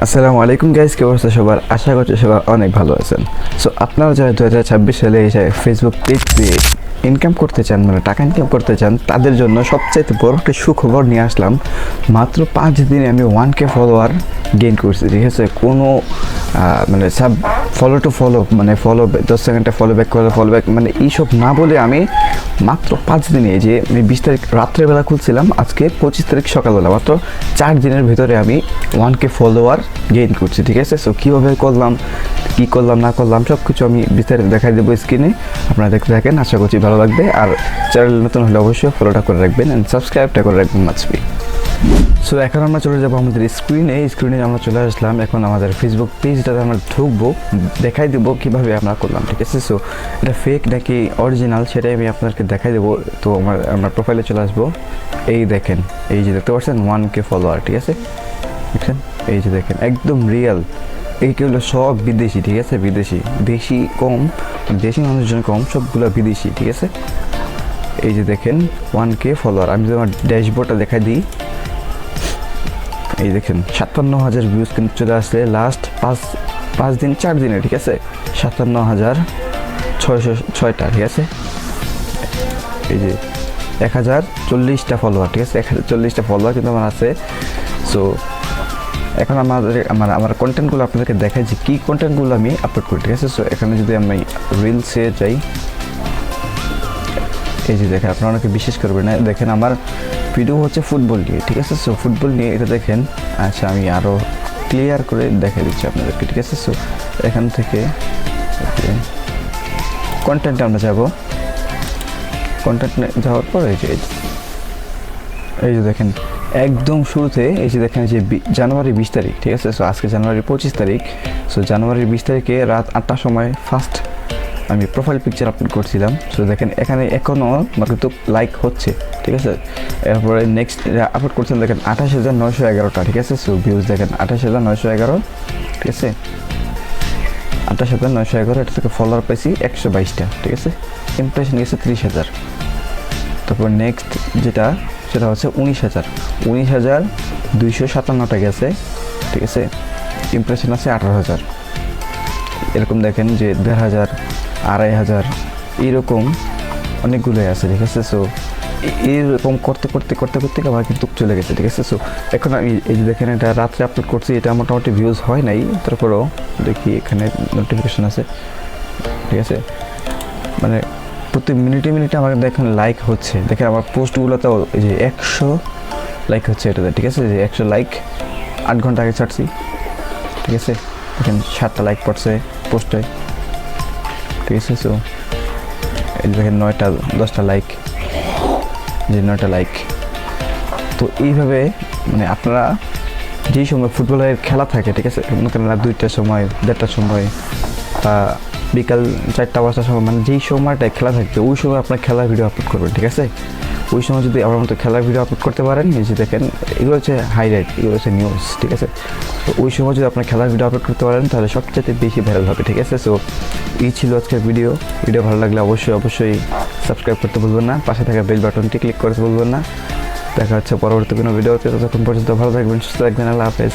আসসালামু আলাইকুম গাইস, কি অবস্থা সবার? আশা করছি সবাই অনেক ভালো আছেন। সো আপনারা যারা 2026 সালে এসে ফেসবুক পেজ দিয়ে ইনকাম করতে চান, মানে টাকা ইনকাম করতে চান, তাদের জন্য সবচাইতে বড় একটা সুখবর নিয়ে আসলাম। মাত্র 5 দিনে আমি 1K ফলোয়ার গেইন করছি, ঠিক আছে? কোনো মানে সব ফলো মানে 10 সেকেন্ডে ফলো ব্যাক করে ফলো ব্যাক মানে এইসব না বলে আমি মাত্র 5 দিনে, যে আমি 20 তারিখ রাত্রেবেলা খুলছিলাম, আজকে 25 তারিখ সকালবেলা, মাত্র 4 দিনের ভিতরে আমি 1K ফলোয়ার গেইন করছি, ঠিক আছে? সো কীভাবে করলাম, কী করলাম না করলাম সব কিছু আমি বিস্তারিত দেখাই দেবো স্ক্রিনে। আপনারা দেখতে থাকেন, আশা করছি ভালো লাগবে। আর চ্যানেল নতুন হলে অবশ্যই ফলোটা করে রাখবেন অ্যান্ড সাবস্ক্রাইবটা করে রাখবেন মাছবি। সো এখন আমরা চলে যাবো আমাদের স্ক্রিনে আমরা চলে আসলাম। এখন আমাদের ফেসবুক পেজটাতে আমরা ঢুকবো, দেখাই দেবো কীভাবে আমরা করলাম, ঠিক আছে? সো এটা ফেক নাকি অরিজিনাল সেটাই আমি আপনাদেরকে দেখাই দেবো। তো আমরা প্রোফাইলে চলে আসবো। এই দেখেন, এই যে দেখতে পাচ্ছেন 1K ফলোয়ার, ঠিক আছে? দেখছেন, এই যে দেখেন একদম রিয়েল। এইগুলো সব বিদেশি, ঠিক আছে? বিদেশি, দেশি কম, দেশি মানুষজন কম, সবগুলো বিদেশি, ঠিক আছে? এই যে দেখেন 1K ফলোয়ার। আমি যদি আমার ড্যাশবোর্ডটা দেখাই দিই, এই দেখেন 57,000 ভিউজ কিন্তু চলে আসছে লাস্ট 5 দিন 4 দিনে, ঠিক আছে? 57,606টা, ঠিক আছে? এই যে 1040টা ফলোয়ার, ঠিক আছে? 1040টা ফলোয়ার কিন্তু আমার আছে। সো এখন আমার কন্টেন্টগুলো আপনাদেরকে দেখাই যে কী কন্টেন্টগুলো আমি আপলোড করি, ঠিক আছে? সো এখানে যদি আমি রিলসে যাই, এই যে দেখেন, আপনারা অনেকে বিশ্বাস করবেন না, দেখেন আমার ভিডিও হচ্ছে ফুটবল নিয়ে, ঠিক আছে? সো ফুটবল নিয়ে এটা দেখেন। আচ্ছা, আমি আরও ক্লিয়ার করে দেখাই দিচ্ছি আপনাদেরকে, ঠিক আছে? সো এখান থেকে কন্টেন্টে আমরা যাব। কন্টেন্টে যাওয়ার পর এই যে দেখেন একদম শুরুতে, এই যে দেখেন যে জানুয়ারি 20 তারিখ, ঠিক আছে? সো আজকে জানুয়ারি 25 তারিখ। সো জানুয়ারি 20 তারিখে রাত 8টার সময় ফার্স্ট আমি প্রোফাইল পিকচার আপলোড করছিলাম। সো দেখেন এখানে এখনও কিন্তু লাইক হচ্ছে, ঠিক আছে? এরপরে নেক্সট আপলোড করছিলাম, দেখেন 28,911টা, ঠিক আছে? সো ভিউজ দেখেন 28,911, ঠিক আছে? 28,911, এটা থেকে ফলোয়ার পাইছি 122টা, ঠিক আছে? ইমপ্রেশন গেছে 30,000। তারপর নেক্সট যেটা, সেটা হচ্ছে 19,257টা গেছে, ঠিক আছে? ইমপ্রেশন আছে 18,000। এরকম দেখেন যে 1,500, 2,500 এইরকম অনেকগুলোই আছে, ঠিক আছে? সো এইরকম করতে আমার কিন্তু চলে গেছে, ঠিক আছে? সো এখন আমি এই যে দেখেন, এটা রাত্রে আপলোড করছি, এটা মোটামুটি ভিউজ হয় নাই, তারপরেও দেখি এখানে নোটিফিকেশন আছে, ঠিক আছে? মানে প্রতি মিনিটে আমাকে দেখেন লাইক হচ্ছে, দেখেন আমার পোস্টগুলোতেও এই যে 100 লাইক হচ্ছে এটাতে, ঠিক আছে? যে 100 লাইক 8 ঘন্টা আগে ছাড়ছি, ঠিক আছে? দেখেন 7টা লাইক পড়ছে পোস্টে, ঠিক আছে? সো এই দেখেন 10টা লাইক, যে 9টা লাইক। তো এইভাবে মানে আপনারা যেই সময় ফুটবলের খেলা থাকে, ঠিক আছে? মনে করেন রাত 2টার সময়, 1:30টার সময়, বা বিকাল 4টা-5টার সময়, মানে যেই সময়টায় খেলা থাকবে ওই সময় আপনার খেলার ভিডিও আপলোড করবেন, ঠিক আছে? ওই সময় যদি আমার মতো খেলার ভিডিও আপলোড করতে পারেন, এই যে দেখেন এগুলো হচ্ছে হাইলাইট, এগুলো হচ্ছে নিউজ, ঠিক আছে? তো ওই সময় যদি আপনার খেলার ভিডিও আপলোড করতে পারেন, তাহলে সবচেয়ে বেশি ভাইরাল হবে, ঠিক আছে? সো এই ছিল আজকের ভিডিও ভালো লাগলে অবশ্যই সাবস্ক্রাইব করতে ভুলবেন না, পাশে থাকা বেল বাটনটি ক্লিক করতে ভুলবেন না। দেখা হচ্ছে পরবর্তী কোনো ভিডিওতে। ততক্ষণ পর্যন্ত ভালো থাকবেন, সুস্থ থাকবেন, আল্লাহ হাফেজ।